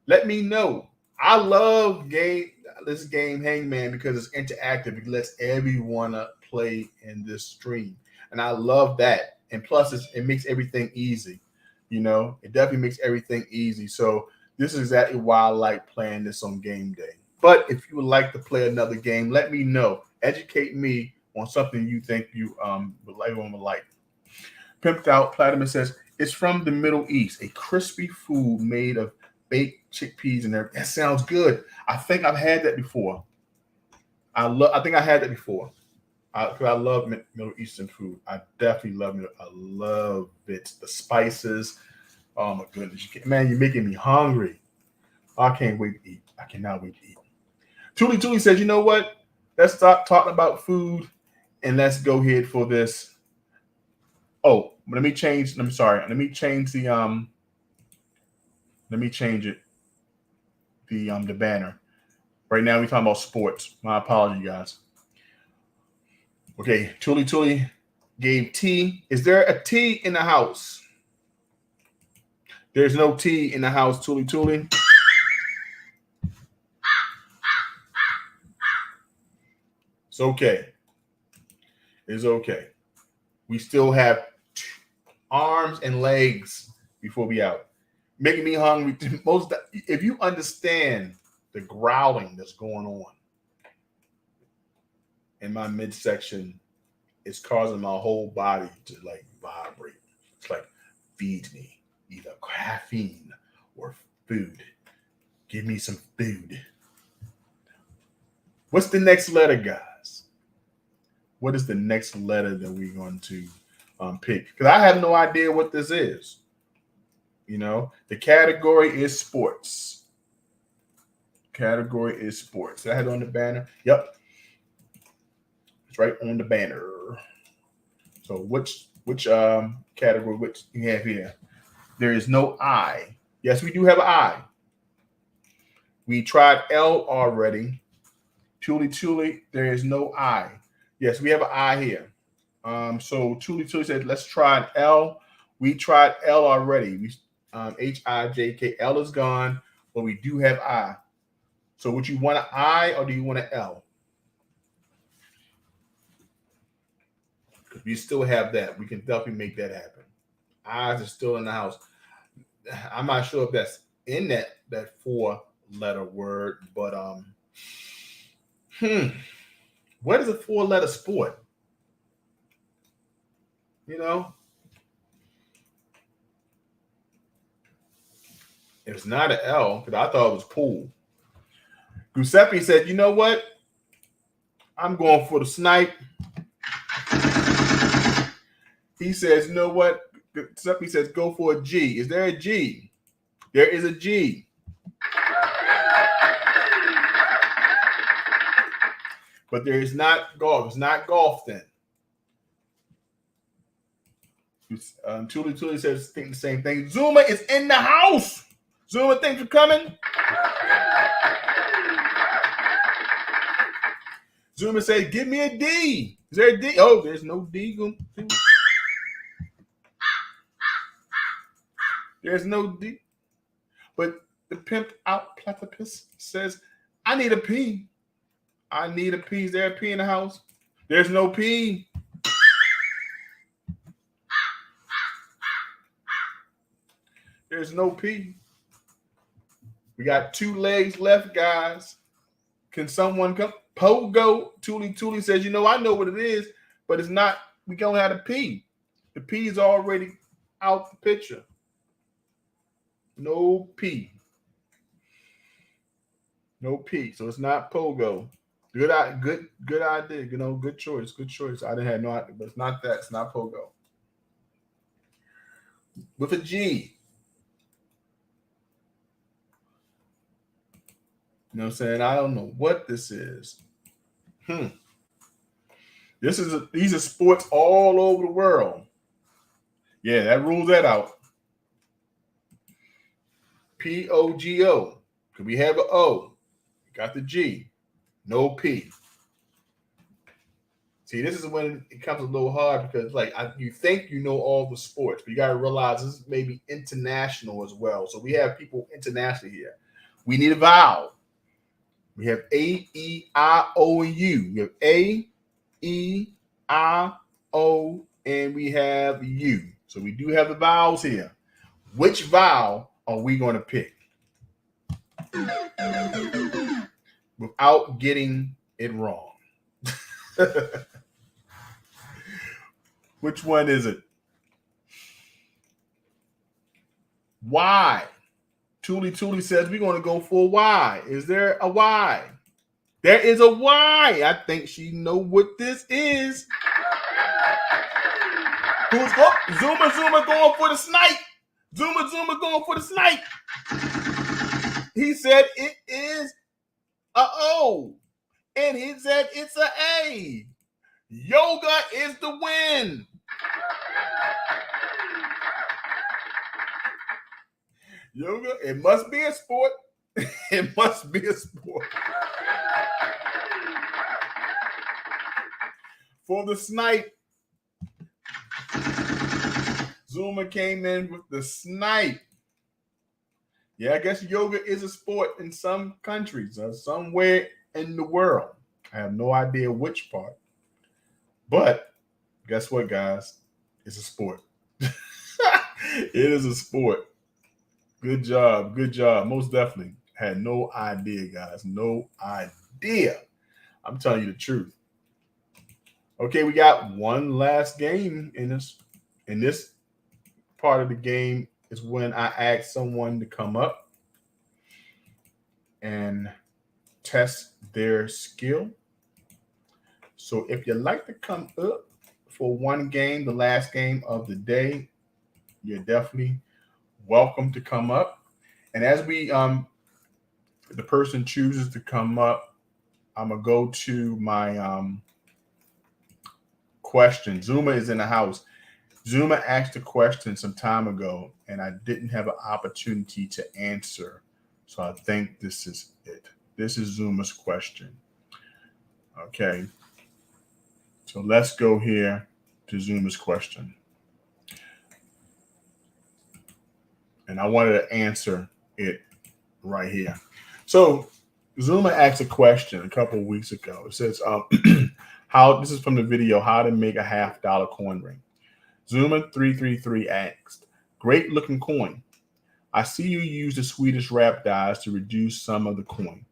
let me know. I love this game Hangman because it's interactive. It lets everyone play in this stream. And I love that. And plus, it makes everything easy. You know, it definitely makes everything easy. So this is exactly why I like playing this on game day. But if you would like to play another game, let me know. Educate me on something you think you would like. Pimped Out Platinum says, it's from the Middle East, a crispy food made of baked chickpeas and everything. That sounds good. I think I've had that before. I think I had that before. Because I love Middle Eastern food. I definitely love it. I love it. The spices. Oh my goodness. Man, you're making me hungry. I can't wait to eat. I cannot wait to eat. Tuli says, you know what? Let's stop talking about food and let's go ahead for this. Oh, let me change. I'm sorry. Let me change the Let me change it. The banner. Right now we're talking about sports. My apology, guys. Okay, Tuli gave T. Is there a T in the house? There's no T in the house, Tuli. It's okay. It's okay. We still have arms and legs before we out. Making me hungry. If you understand the growling that's going on in my midsection, it's causing my whole body to like vibrate. It's like, feed me either caffeine or food. Give me some food. What's the next letter, guys? What is the next letter that we're going to pick? Because I have no idea what this is. You know, the category is sports. Category is sports. Did I have it on the banner? Yep. It's right on the banner. So which category, which you have here? There is no I. Yes, we do have an I. We tried L already. Tuli, there is no I. Yes, we have an I here. So Tuli said, let's try an L. We tried L already. We H-I-J-K. L is gone, but we do have I. So would you want an I or do you want an L? We still have that. We can definitely make that happen. Eyes are still in the house. I'm not sure if that's in that 4-letter word, but what is a 4-letter sport? You know, it's not an L because I thought it was pool. Giuseppe said, you know what? I'm going for the snipe. He says, you know what? Giuseppe says, go for a G. Is there a G? There is a G. But there is not golf. It's not golf then. Tuli says, think the same thing. Zuma is in the house. Zuma, thanks for coming. Zuma said, give me a D. Is there a D? Oh, there's no D. There's no D. But the pimped out platypus says, I need a P. I need a P. Is there a P in the house? There's no P. There's no P. We got 2 legs left, guys. Can someone come? Pogo. Tuli says, you know, I know what it is, but it's not. We don't have a P. The P is already out the picture. No P. No P. So it's not Pogo. Good idea. You know, good choice. Good choice. I didn't have no idea, but it's not that. It's not Pogo. With a G. You know what I'm saying? I don't know what this is. These are sports all over the world. Yeah, that rules that out. Pogo. Could we have an O? Got the G. No P. See, this is when it comes a little hard because, like, you think you know all the sports, but you got to realize this is maybe international as well. So we have people internationally here. We need a vowel. We have A, E, I, O, and U. We have A, E, I, O, and we have U. So we do have the vowels here. Which vowel are we going to pick? Without getting it wrong. Which one is it? Y. Tuli says we're going to go for a Y. Is there a Y? There is a Y. I think she know what this is. Who's going? Zuma going for the snipe. Zuma going for the snipe. He said it is a O. And he said it's a A. Yoga is the win. Yoga, it must be a sport. It must be a sport. For the snipe, Zuma came in with the snipe. Yeah, I guess yoga is a sport in some countries or somewhere in the world. I have no idea which part. But guess what, guys? It's a sport. It is a sport. Good job. Good job. Most definitely. Had no idea, guys. No idea. I'm telling you the truth. Okay, we got one last game in this. In this part of the game is when I ask someone to come up and test their skill. So if you'd like to come up for one game, the last game of the day, you're definitely welcome to come up. And as we the person chooses to come up, I'm gonna go to my question. Zuma is in the house. Zuma asked a question some time ago, and I didn't have an opportunity to answer. So I think this is it. This is Zuma's question. Okay. So let's go here to Zuma's question. And I wanted to answer it right here. So Zuma asked a question a couple of weeks ago. It says, this is from the video, how to make a $1/2 coin ring. Zuma333 asked, great looking coin. I see you use the Swedish wrap dyes to reduce some of the coin.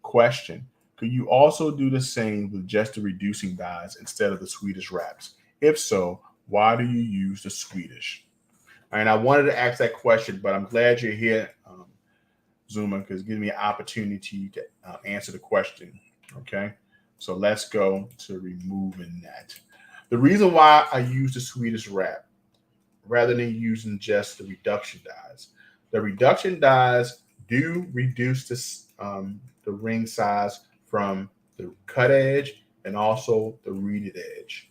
Question, could you also do the same with just the reducing dyes instead of the Swedish wraps? If so, why do you use the Swedish? And I wanted to ask that question, but I'm glad you're here, Zuma, because it gives me an opportunity to answer the question. Okay, so let's go to removing that. The reason why I use the Swedish wrap rather than using just the reduction dyes, the reduction dyes do reduce the ring size from the cut edge and also the reeded edge.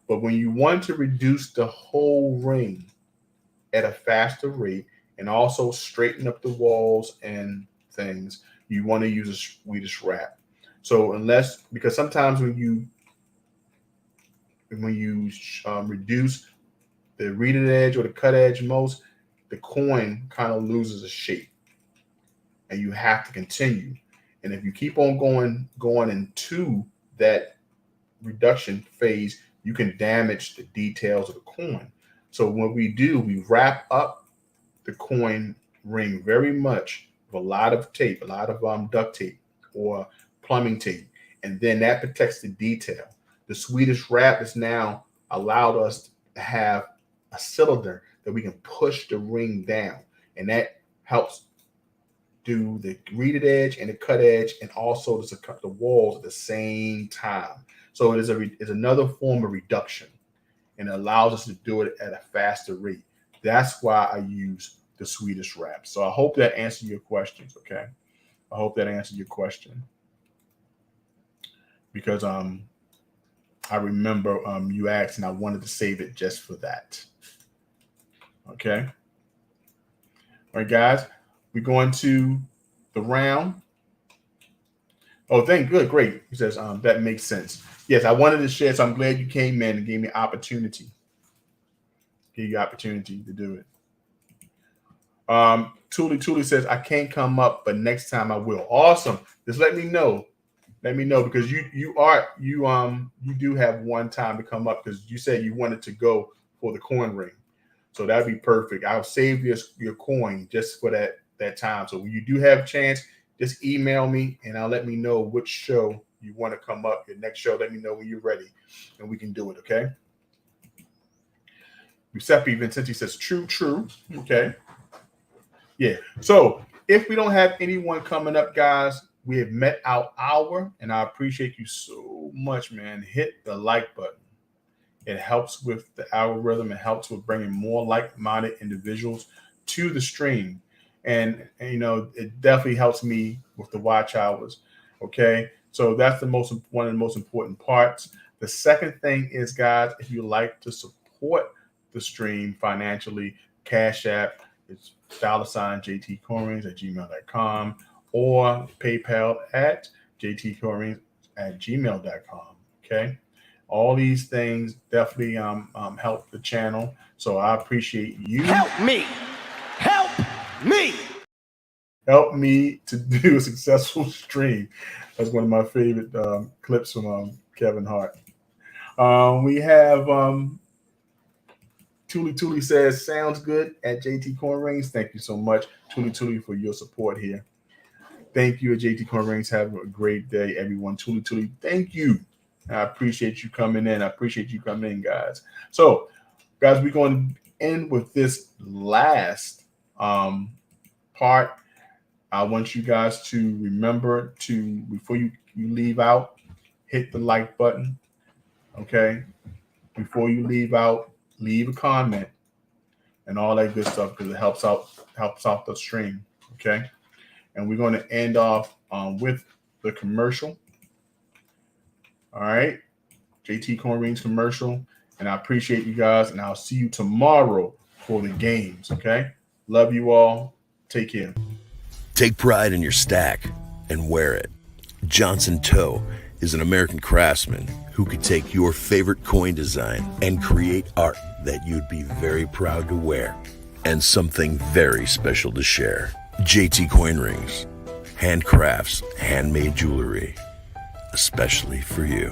But when you want to reduce the whole ring at a faster rate and also straighten up the walls and things, you want to use a Swedish wrap. So because sometimes when you reduce the reeded edge or the cut edge most, the coin kind of loses a shape and you have to continue. And if you keep on going into that reduction phase, you can damage the details of the coin. So what we do, we wrap up the coin ring very much with a lot of tape, a lot of duct tape or plumbing tape, and then that protects the detail. The Swedish wrap has now allowed us to have a cylinder that we can push the ring down, and that helps do the reeded edge and the cut edge, and also to cut the walls at the same time. So it is another form of reduction, and it allows us to do it at a faster rate. That's why I use the Swedish wrap. So I hope that answered your questions. Okay, I hope that answered your question, because I remember you asked, and I wanted to save it just for that. Okay. All right, guys, we're going to the round. Oh, great. He says that makes sense. Yes, I wanted to share, so I'm glad you came in and gave me an opportunity. Gave you opportunity to do it. Tuli says, I can't come up, but next time I will. Awesome. Just let me know. Let me know, because you do have one time to come up, because you said you wanted to go for the coin ring. So that'd be perfect. I'll save your coin just for that time. So when you do have a chance, just email me and I'll let me know which show you want to come up. Your next show, let me know when you're ready and we can do it, okay? Giuseppe Vincenti says, true. Okay. Yeah. So if we don't have anyone coming up, guys, we have met our hour, and I appreciate you so much, man. Hit the like button. It helps with the algorithm. It helps with bringing more like-minded individuals to the stream. And it definitely helps me with the watch hours. Okay. So that's one of the most important parts. The second thing is, guys, if you like to support the stream financially, Cash App is $JTCoinRings at gmail.com or PayPal at JTCoinRings at gmail.com. Okay. All these things definitely help the channel. So I appreciate you. Help me. Help me. Help me to do a successful stream. That's one of my favorite clips from Kevin Hart. We have Tuli says, sounds good at JTCoinRings. Thank you so much, Tuli, for your support here. Thank you at JTCoinRings. Have a great day, everyone. Tuli, thank you. I appreciate you coming in. I appreciate you coming in, guys. So, guys, we're going to end with this last part. I want you guys to remember to, before you leave out, hit the like button. Okay? Before you leave out, leave a comment and all that good stuff, because it helps out the stream. Okay? And we're going to end off with the commercial. All right, JTCoinRings commercial, and I appreciate you guys, and I'll see you tomorrow for the games. Okay, love you all. Take care. Take pride in your stack and wear it. Johnson Toe is an American craftsman who could take your favorite coin design and create art that you'd be very proud to wear, and something very special to share. JTCoinRings, handcrafts, handmade jewelry, especially for you.